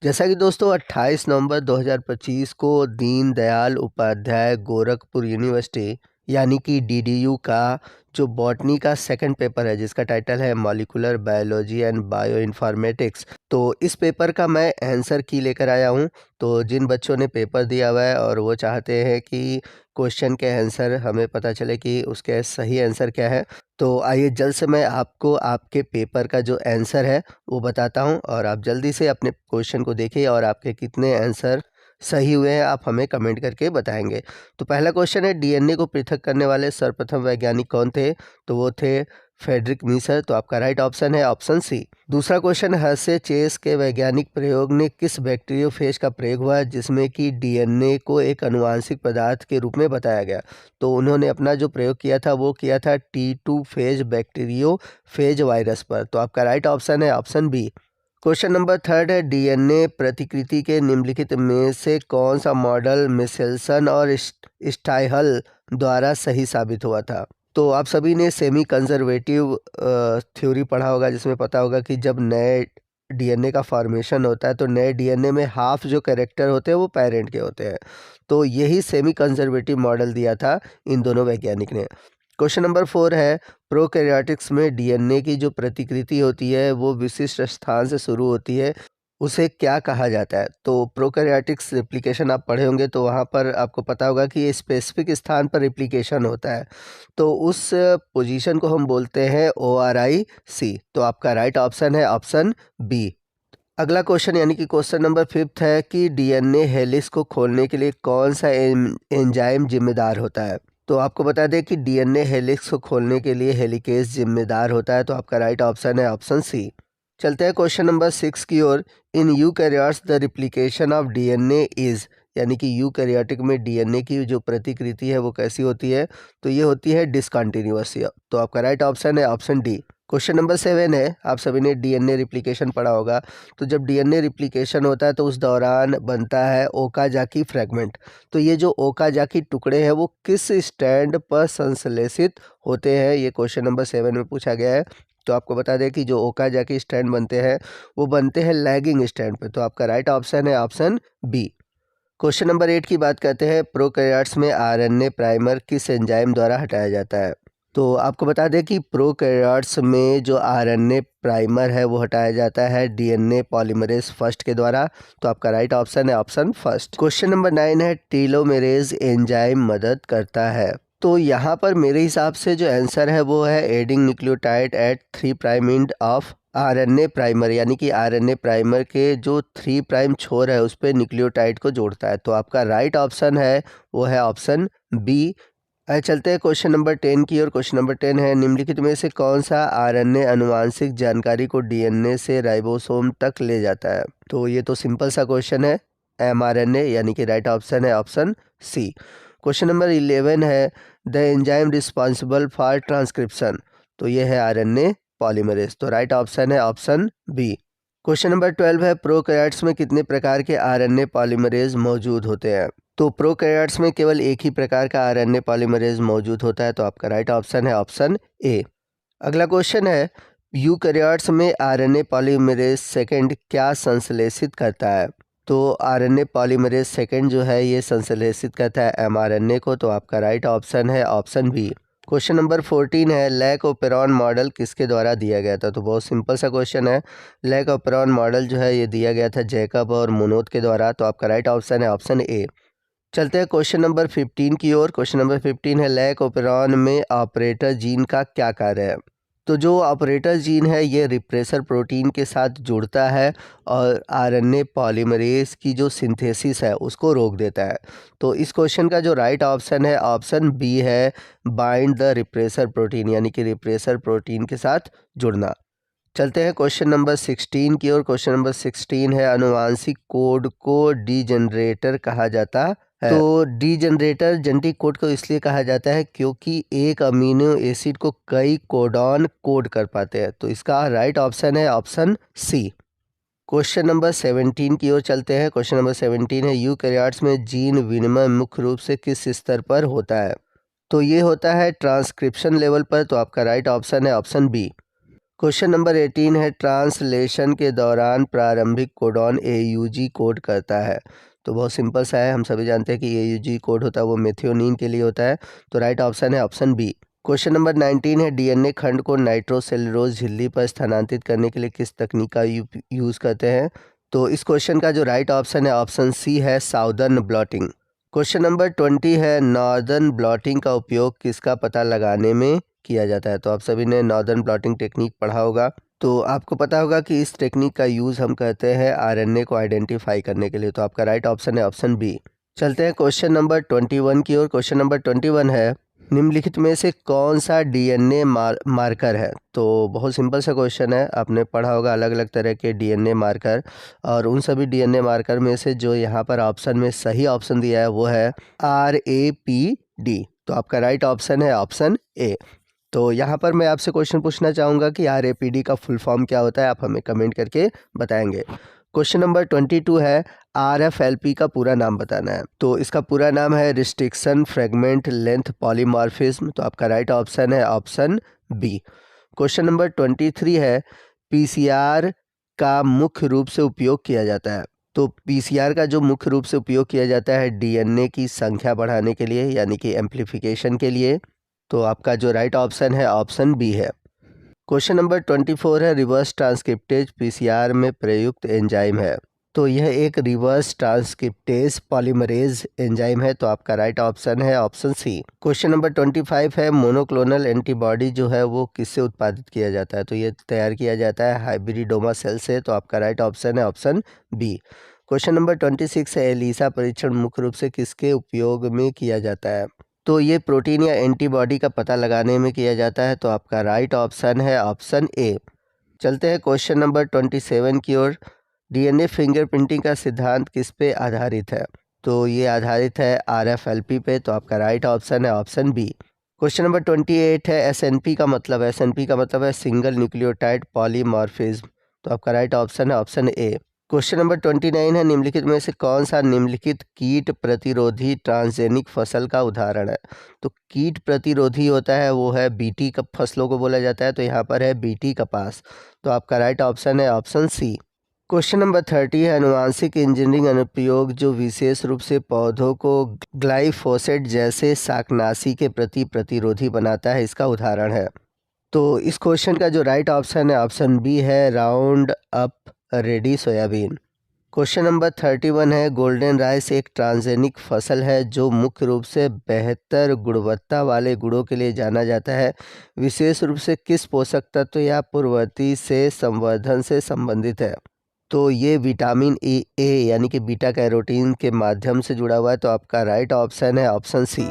जैसा कि दोस्तों 28 नवंबर 2025 को दीन दयाल उपाध्याय गोरखपुर यूनिवर्सिटी यानी कि डीडीयू का जो बॉटनी का सेकंड पेपर है जिसका टाइटल है molecular biology and bio informatics, तो इस पेपर का मैं आंसर की लेकर आया हूं। तो जिन बच्चों ने पेपर दिया हुआ है और वो चाहते हैं कि क्वेश्चन के आंसर हमें पता चले कि उसके सही आंसर क्या है, तो आइए जल्द से मैं आपको आपके पेपर का जो आंसर है वो बताता हूँ और आप जल्दी से अपने क्वेश्चन को देखिए और आपके कितने आंसर सही हुए हैं आप हमें कमेंट करके बताएंगे। तो पहला क्वेश्चन है, डीएनए को पृथक करने वाले सर्वप्रथम वैज्ञानिक कौन थे? तो वो थे फ्रेडरिक मीसर। तो आपका राइट ऑप्शन है ऑप्शन सी। दूसरा क्वेश्चन, हर्शे चेस के वैज्ञानिक प्रयोग ने किस बैक्टीरियोफेज का प्रयोग हुआ जिसमें कि डीएनए को एक अनुवांशिक पदार्थ के रूप में बताया गया? तो उन्होंने अपना जो प्रयोग किया था वो किया था T2 फेज बैक्टीरियोफेज वायरस पर। तो आपका राइट ऑप्शन है option b. Question number third है, डीएनए प्रतिकृति के निम्नलिखित में से कौन सा मॉडल मिशेल्सन और स्टाइहल द्वारा सही साबित हुआ था? तो आप सभी ने सेमी कंजर्वेटिव थ्योरी पढ़ा होगा जिसमें पता होगा कि जब नए डीएनए का फॉर्मेशन होता है तो नए डीएनए में हाफ जो कैरेक्टर होते हैं वो पेरेंट के होते हैं। तो यही सेमी कंजर्वेटिव मॉडल दिया था इन दोनों वैज्ञानिक ने। क्वेश्चन नंबर 4 है, प्रोकैरियोटिक्स में डीएनए की जो प्रतिकृति होती है वो विशिष्ट स्थान से शुरू होती है, उसे क्या कहा जाता है? तो प्रोकैरियोटिक्स रेप्लिकेशन आप पढ़े होंगे तो वहाँ पर आपको पता होगा कि ये स्पेसिफिक स्थान पर रेप्लिकेशन होता है, तो उस पोजीशन को हम बोलते हैं ORIC। तो आपका राइट ऑप्शन है ऑप्शन बी। अगला क्वेश्चन यानी कि क्वेश्चन नंबर 5 है कि डीएनए हेलिक्स को खोलने के लिए कौन सा एंजाइम जिम्मेदार होता है? तो आपको बता दें कि डीएनए हेलिक्स को खोलने के लिए हेलिकेज जिम्मेदार होता है। तो आपका राइट ऑप्शन है ऑप्शन सी। चलते हैं क्वेश्चन नंबर 6 की ओर। In eukaryotes the replication of DNA is, यानी कि यूकैरियोटिक में डीएनए की जो प्रतिकृति है वो कैसी होती है? तो ये होती है डिसकंटिन्यूअस। तो आपका राइट ऑप्शन है ऑप्शन डी। क्वेश्चन नंबर 7 है, आप सभी ने डीएनए रिप्लिकेशन पढ़ा होगा, तो जब डीएनए रिप्लिकेशन होता है तो उस दौरान बनता है ओकाजाकी फ्रैगमेंट। तो ये जो ओकाजाकी टुकड़े हैं वो किस स्टैंड पर संश्लेषित होते हैं? ये क्वेश्चन नंबर 7 में पूछा गया है। तो आपको बता दें कि जो ओकाजाकी स्टैंड बनते हैं वो बनते हैं लैगिंग स्टैंड पे। तो आपका राइट ऑप्शन है ऑप्शन बी। क्वेश्चन नंबर 8 की बात करते हैं, प्रोकैरियोट्स में आरएनए प्राइमर किस एंजाइम द्वारा हटाया जाता है? तो आपको बता दें कि प्रोकैरियोट्स में जो आरएनए प्राइमर है वो हटाया जाता है डीएनए पॉलीमरेज फर्स्ट के द्वारा। तो आपका राइट ऑप्शन है ऑप्शन फर्स्ट। क्वेश्चन नंबर 9 है, टेलोमेरेज एंजाइम मदद करता है? तो यहाँ पर मेरे हिसाब से जो आंसर है वो है adding nucleotide at 3 prime end of RNA primer, यानी कि आरएनए प्राइमर के जो 3 प्राइम छोर है उस पर न्यूक्लियोटाइड को जोड़ता है। तो आपका राइट ऑप्शन है वो है ऑप्शन बी। चलते हैं क्वेश्चन नंबर 10 की और क्वेश्चन नंबर 10 है, निम्नलिखित में से कौन सा आरएनए अनुवांशिक जानकारी को डीएनए से राइबोसोम तक ले जाता है? तो ये तो सिंपल सा क्वेश्चन है, एमआरएनए, यानी कि राइट ऑप्शन है ऑप्शन सी। क्वेश्चन नंबर 11 है, the enzyme responsible for transcription. तो ये है आरएनए पॉलीमरेज। तो राइट ऑप्शन है ऑप्शन बी। क्वेश्चन नंबर 12 है, प्रोकैरियोट्स में कितने प्रकार के आरएनए पॉलीमरेज मौजूद होते हैं? तो प्रोकैरियोट्स में केवल एक ही प्रकार का आरएनए पॉलीमरेज मौजूद होता है। तो आपका राइट ऑप्शन है ऑप्शन ए। अगला क्वेश्चन है, यूकैरियोट्स में आरएनए पॉलीमरेज सेकंड क्या संश्लेषित करता है? तो आरएनए पॉलीमरेज सेकंड जो है ये संश्लेषित करता है एमआरएनए को। तो आपका राइट ऑप्शन है ऑप्शन बी। क्वेश्चन नंबर 14 है, लैक ओपेरॉन मॉडल किसके द्वारा दिया गया था? तो बहुत सिंपल सा क्वेश्चन है, लैक ओपेरॉन मॉडल जो है ये दिया गया था जैकब और मुनोत के द्वारा। तो आपका राइट ऑप्शन है ऑप्शन ए। चलते हैं क्वेश्चन नंबर 15 की ओर। क्वेश्चन नंबर 15 है, लैक ओपेरॉन में ऑपरेटर जीन का क्या कार्य है? तो जो ऑपरेटर जीन है ये रिप्रेसर प्रोटीन के साथ जुड़ता है और आरएनए पॉलीमरेज की जो सिंथेसिस है उसको रोक देता है। तो इस क्वेश्चन का जो राइट ऑप्शन है ऑप्शन बी है, बाइंड द रिप्रेसर प्रोटीन, यानी कि रिप्रेसर प्रोटीन के साथ जुड़ना। चलते हैं क्वेश्चन नंबर 16 की ओर। क्वेश्चन नंबर 16 है, अनुवांशिक कोड को डीजनरेटर कहा जाता है। तो डीजनरेटर जेनेटिक कोड को इसलिए कहा जाता है क्योंकि एक अमीनो एसिड को कई कोडॉन कोड कर पाते हैं। तो इसका राइट ऑप्शन है ऑप्शन सी। क्वेश्चन नंबर 17 की ओर चलते हैं। क्वेश्चन नंबर 17 है, यूकैरियोट्स में जीन विनिमय मुख्य रूप से किस स्तर पर होता है? तो ये होता है ट्रांसक्रिप्शन लेवल पर। तो आपका राइट ऑप्शन है ऑप्शन बी। क्वेश्चन नंबर 18 है, ट्रांसलेशन के दौरान प्रारंभिक कोडॉन AUG कोड करता है। तो बहुत सिंपल सा है, हम सभी जानते हैं कि AUG कोड होता है वो मेथियोनीन के लिए होता है। तो राइट ऑप्शन है ऑप्शन बी। क्वेश्चन नंबर 19 है, DNA खंड को नाइट्रोसेलुलोज झिल्ली पर स्थानांतरित करने के लिए किस तकनीक का यूज़ करते हैं। तो इस क्वेश्चन का जो राइट ऑप्शन है ऑप्शन सी है, साउदर्न ब्लॉटिंग। क्वेश्चन नंबर 20 है, नॉर्दर्न ब्लॉटिंग का उपयोग किसका पता लगाने में किया जाता है। तो आप सभी ने नॉर्दर्न ब्लॉटिंग टेक्निक पढ़ा होगा, तो आपको पता होगा कि इस टेक्निक का यूज़ हम करते हैं RNA को आइडेंटिफाई करने के लिए। तो आपका राइट ऑप्शन है ऑप्शन बी। चलते हैं क्वेश्चन नंबर 21 की ओर। क्वेश्चन नंबर 21 है, निम्नलिखित में से कौन सा DNA मार्कर है। तो बहुत सिंपल सा क्वेश्चन है, आपने पढ़ा होगा अलग अलग तरह के DNA मार्कर, और उन सभी DNA मार्कर में से जो यहाँ पर ऑप्शन में सही ऑप्शन दिया है वो है RAPD। तो आपका राइट ऑप्शन है ऑप्शन ए। तो यहाँ पर मैं आपसे क्वेश्चन पूछना चाहूँगा कि RAPD का फुल फॉर्म क्या होता है, आप हमें कमेंट करके बताएंगे। क्वेश्चन नंबर 22 है, RFLP का पूरा नाम बताना है। तो इसका पूरा नाम है रिस्ट्रिक्शन फ्रेगमेंट लेंथ पॉलीमॉर्फिज्म। तो आपका राइट ऑप्शन है ऑप्शन बी। क्वेश्चन नंबर 23 है, PCR का मुख्य रूप से उपयोग किया जाता है। तो PCR का जो मुख्य रूप से उपयोग किया जाता है DNA की संख्या बढ़ाने के लिए, यानी कि एम्प्लीफिकेशन के लिए। तो आपका जो राइट ऑप्शन है ऑप्शन बी है। क्वेश्चन नंबर 24 है, रिवर्स ट्रांसक्रिप्टेज PCR में प्रयुक्त एंजाइम है। तो यह एक रिवर्स ट्रांसक्रिप्टेज पॉलीमरेज एंजाइम है। तो आपका राइट ऑप्शन है ऑप्शन सी। क्वेश्चन नंबर 25 है, मोनोक्लोनल एंटीबॉडी जो है वो किससे उत्पादित किया जाता है। तो ये तैयार किया जाता है हाइब्रिडोमा सेल से। तो आपका राइट ऑप्शन है ऑप्शन बी। क्वेश्चन नंबर 26 है, एलिसा परीक्षण मुख्य रूप से किसके उपयोग में किया जाता है। तो ये प्रोटीन या एंटीबॉडी का पता लगाने में किया जाता है। तो आपका राइट ऑप्शन है ऑप्शन ए। चलते हैं क्वेश्चन नंबर 27 की ओर। DNA फिंगरप्रिंटिंग का सिद्धांत किस पे आधारित है। तो ये आधारित है RFLP पे। तो आपका राइट ऑप्शन है ऑप्शन बी। क्वेश्चन नंबर 28 है, SNP का मतलब है सिंगल न्यूक्लियोटाइड पॉलीमॉर्फिज्म। तो आपका राइट ऑप्शन है ऑप्शन ए। क्वेश्चन नंबर 29 है, निम्नलिखित में से कौन सा निम्नलिखित कीट प्रतिरोधी ट्रांसजेनिक फसल का उदाहरण है। तो कीट प्रतिरोधी होता है वो है BT फसलों को बोला जाता है। तो यहाँ पर है BT कपास। तो आपका राइट ऑप्शन है ऑप्शन सी। क्वेश्चन नंबर 30 है, आनुवांशिक इंजीनियरिंग अनुप्रयोग जो विशेष रूप से पौधों को ग्लाइफोसेट जैसे शाकनाशी के प्रति प्रतिरोधी बनाता है, इसका उदाहरण है। तो इस क्वेश्चन का जो राइट ऑप्शन है ऑप्शन बी है, round up ready soybean. Question number 31 है, गोल्डन राइस एक ट्रांसजेनिक फसल है जो मुख्य रूप से बेहतर गुणवत्ता वाले गुणों के लिए जाना जाता है। विशेष रूप से किस पोषक तत्व या पूर्ववर्ती से संवर्धन से संबंधित है। तो ये विटामिन ए यानी कि बीटा कैरोटीन के माध्यम से जुड़ा हुआ है। तो आपका राइट ऑप्शन है ऑप्शन सी।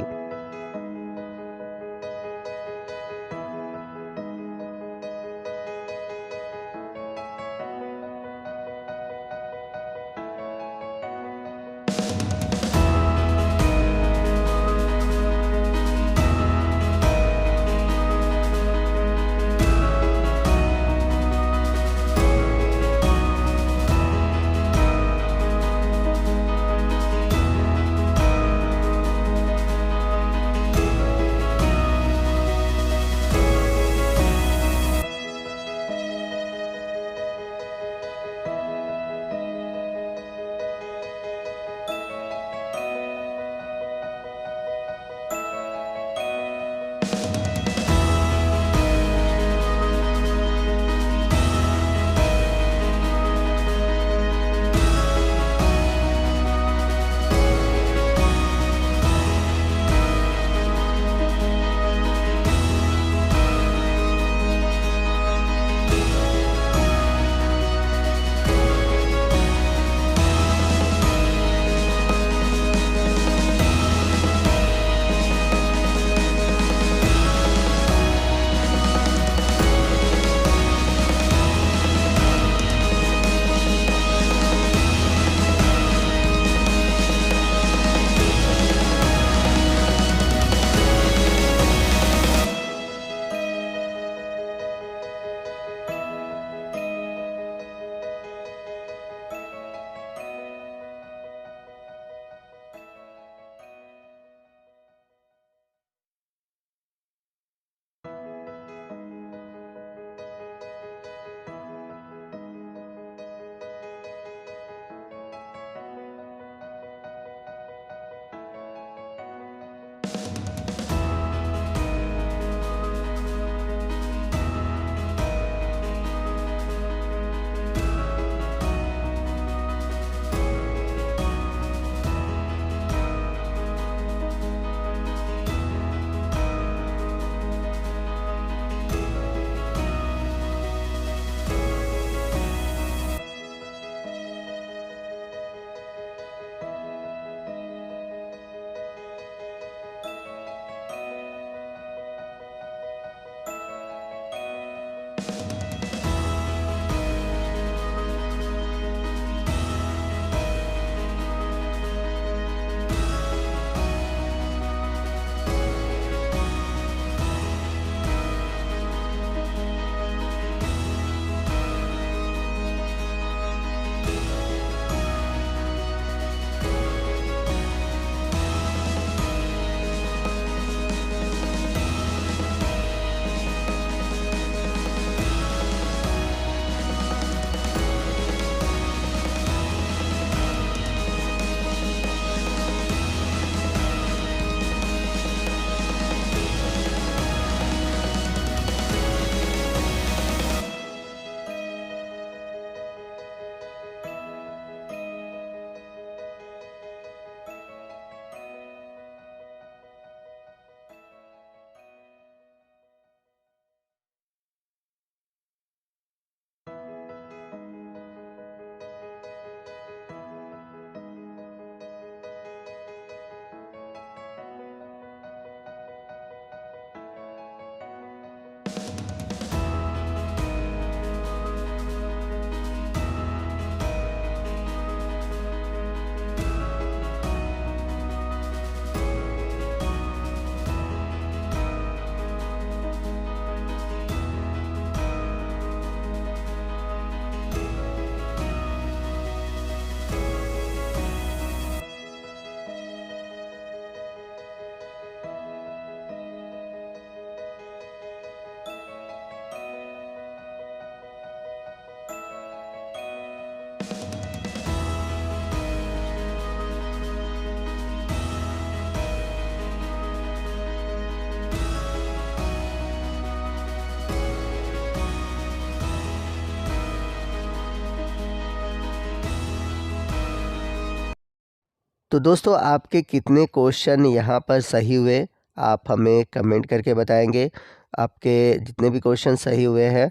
तो दोस्तों आपके कितने क्वेश्चन यहाँ पर सही हुए आप हमें कमेंट करके बताएंगे। आपके जितने भी क्वेश्चन सही हुए हैं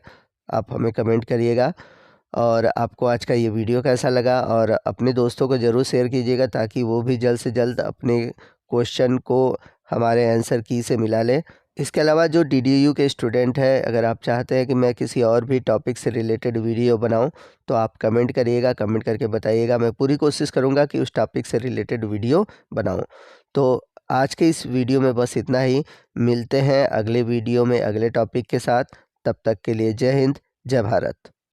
आप हमें कमेंट करिएगा। और आपको आज का ये वीडियो कैसा लगा और अपने दोस्तों को ज़रूर शेयर कीजिएगा ताकि वो भी जल्द से जल्द अपने क्वेश्चन को हमारे आंसर की से मिला लें। इसके अलावा जो DDU के स्टूडेंट है, अगर आप चाहते हैं कि मैं किसी और भी टॉपिक से रिलेटेड वीडियो बनाऊं तो आप कमेंट करिएगा, कमेंट करके बताइएगा। मैं पूरी कोशिश करूंगा कि उस टॉपिक से रिलेटेड वीडियो बनाऊं। तो आज के इस वीडियो में बस इतना ही। मिलते हैं अगले वीडियो में अगले टॉपिक के साथ। तब तक के लिए जय हिंद, जय भारत।